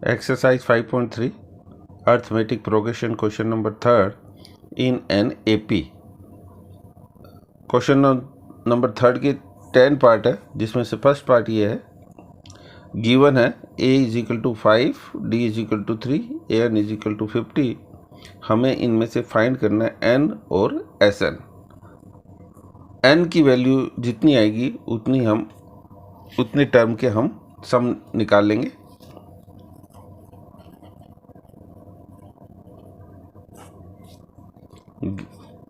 Exercise 5.3 Arithmetic Progression Question number 3rd in an AP। Question number 3rd के 10 part है, जिसमें से first part ये है, गिवन है a is equal to 5, d is equal to 3, an is equal to 50। हमें इनमें से फाइंड करना है n और sn। n की वैल्यू जितनी आएगी उतनी टर्म के हम सम निकाल लेंगे।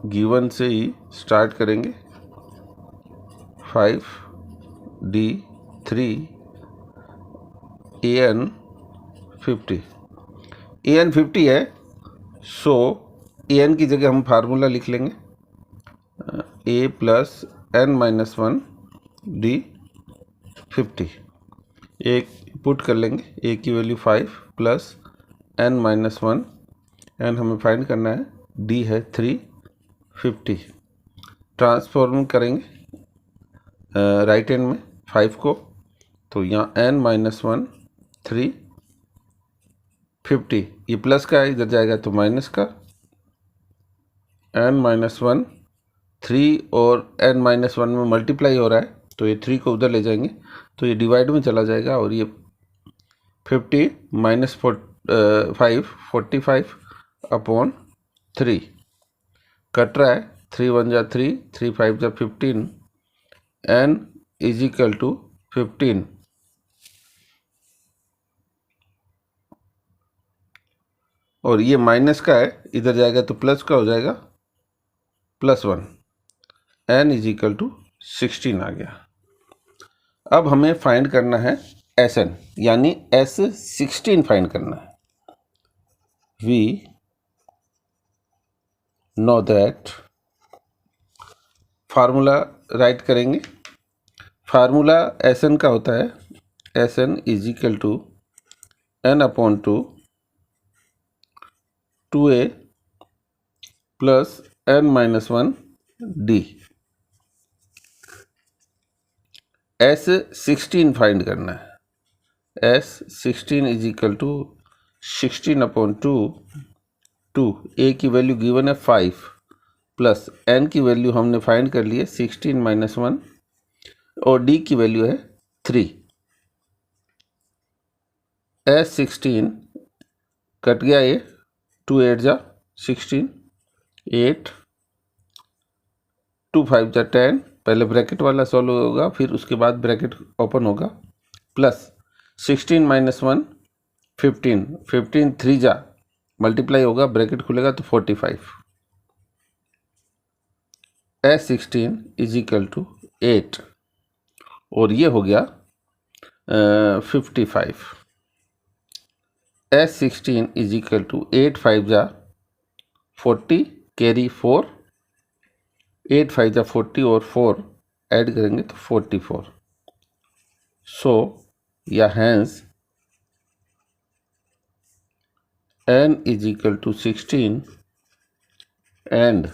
गिवन से ही स्टार्ट करेंगे। 5 d 3 an 50। an 50 है, सो an की जगह हम फार्मूला लिख लेंगे a plus n minus 1 d 50। एक पुट कर लेंगे, a की value 5 plus n minus 1, n हमें फाइंड करना है, d है 3, 50। ट्रांसफॉर्म करेंगे राइट हैंड में 5 को, तो यहाँ n माइनस 1 3 50, ये प्लस का है, इधर जाएगा तो माइनस का। n माइनस 1 3 और n माइनस 1 में मल्टीप्लाई हो रहा है, तो ये 3 को उधर ले जाएंगे तो ये डिवाइड में चला जाएगा, और ये 50 माइनस 5 45 अपॉन 3 कट रहा है। 3 1 जा 3, 3 5 जा 15, n इज इक्वल टू 15। और ये माइनस का है, इधर जाएगा तो प्लस का हो जाएगा, +1। n इज इक्वल टू 16 आ गया। अब हमें फाइंड करना है Sn, यानी S16 फाइंड करना है। We know that, formula write करेंगे। फार्मूला Sn का होता है, Sn is equal to n upon 2 2a plus n minus 1 d। S16 find करना है। S16 is equal to 16 upon 2 a की वैल्यू गिवन है 5 प्लस n की वैल्यू हमने फाइंड कर ली है 16 माइनस 1, और d की वैल्यू है 3। S16 कट गया, ये 2 8 जा 16, 8 2 5 जा 10, पहले ब्रैकेट वाला सॉल्व होगा, फिर उसके बाद ब्रैकेट ओपन होगा, प्लस 16 माइनस 1 15, 15 3 जा मल्टीप्लाई होगा, ब्रैकेट खुलेगा तो 45। S16 इज इक्वल टू 8, और ये हो गया 55। S16 इज इक्वल टू 8 5 जा 40, कैरी 4, 8 5 जा 40 और 4 ऐड करेंगे तो 44। सो या hence n is equal to 16 and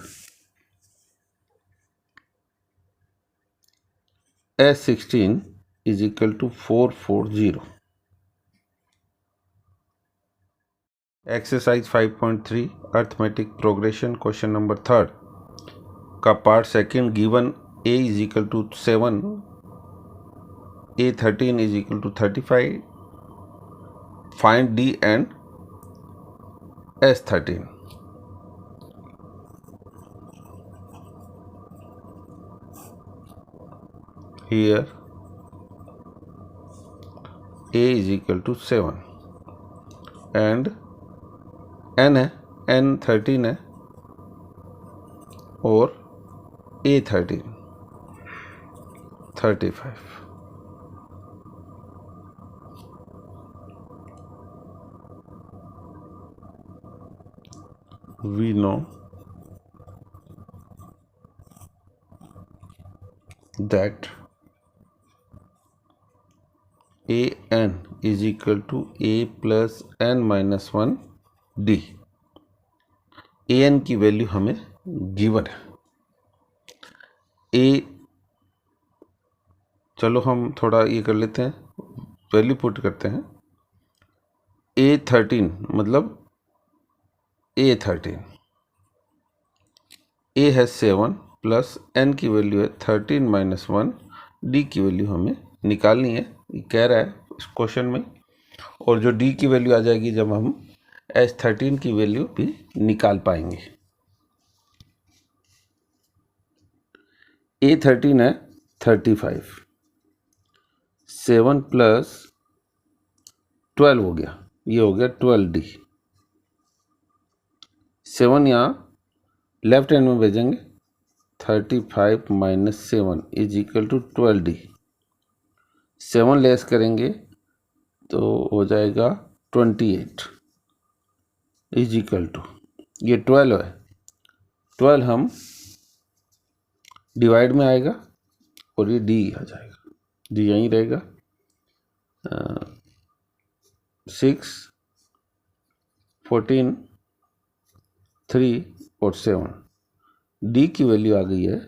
S16 is equal to 440। Exercise 5.3 arithmetic progression question number 3rd का part second, given a is equal to 7, a13 is equal to 35, find d and S13। Here a is equal to 7 and n है, n 13 है, और a 13 35। we know that an is equal to a plus n minus 1 d। an की value हमें given है। a, चलो हम थोड़ा ये कर लेते हैं, वैल्यू पुट करते हैं। A13 मतलब A13, A है 7 प्लस n की वैल्यू है 13 माइनस 1, D की वैल्यू हमें निकालनी है, ये कह रहा है इस क्वेश्चन में। और जो D की वैल्यू आ जाएगी जब हम S13 की वैल्यू भी निकाल पाएंगे। A13 है 35, 7 प्लस 12 हो गया, ये हो गया 12D। 7 यहाँ लेफ्ट हैंड में भेजेंगे, 35 minus 7 is equal to 12D। 7 less करेंगे तो हो जाएगा 28 इज इक्वल टू, ये 12 है, 12 हम डिवाइड में आएगा और ये D आ जाएगा, D यहीं रहेगा। 6, 14, 3 और 7, D की वैल्यू आ गई है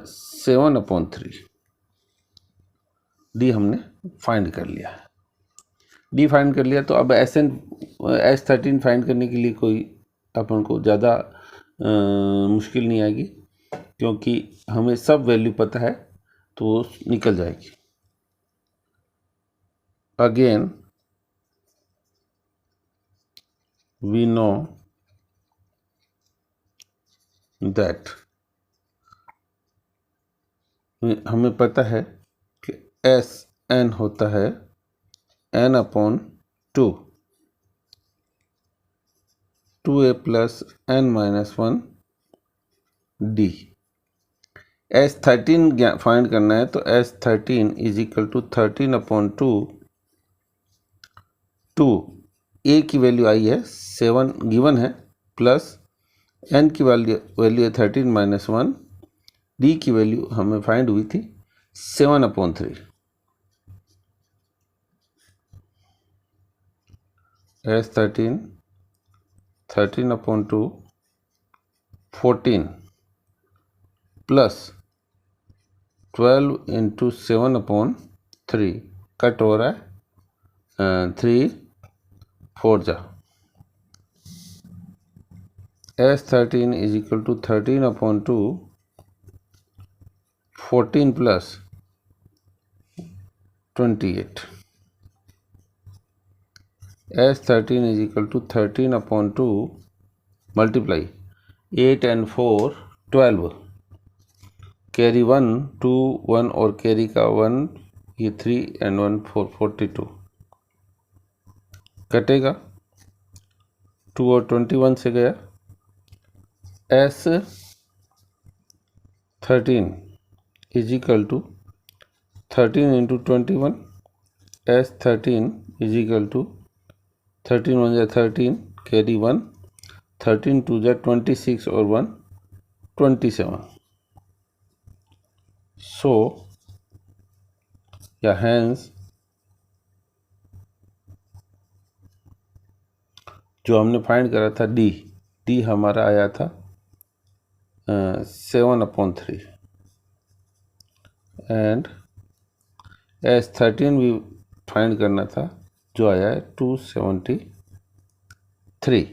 7/3। D हमने फाइंड कर लिया है, D फाइंड कर लिया। तो अब S13 फाइंड करने के लिए कोई अपन को ज़्यादा मुश्किल नहीं आएगी, क्योंकि हमें सब वैल्यू पता है तो वो निकल जाएगी। अगेन वी नो दैट, हमें पता है कि Sn होता है n/2, 2a plus n minus 1 D। S13 find करना है तो S13 is equal to 13/2, 2 a की वैल्यू आई है 7 गिवन है, प्लस n की वैल्यू है 13 माइनस 1, D की वैल्यू हमें फाइंड हुई थी 7/3। S13 13/2 14 प्लस 12 इंटू 7/3, कट हो रहा है 3 4 जा। S13 is equal to 13/2 14 plus 28। S13 is equal to 13/2 multiply 8 and 4 12, carry 1 2 1 और कैरी का 1, ये 3 and 1 4 42, कटेगा 2 और 21 से गया। S13 is equal to 13 into 21, S13 is equal to 13 1 जा 13, कैरी 1, 13 2 जा 26 और 1 27। सो या हैंस जो हमने फाइंड करा था D हमारा आया था 7/3 एंड S13 भी फाइंड करना था जो आया है 273।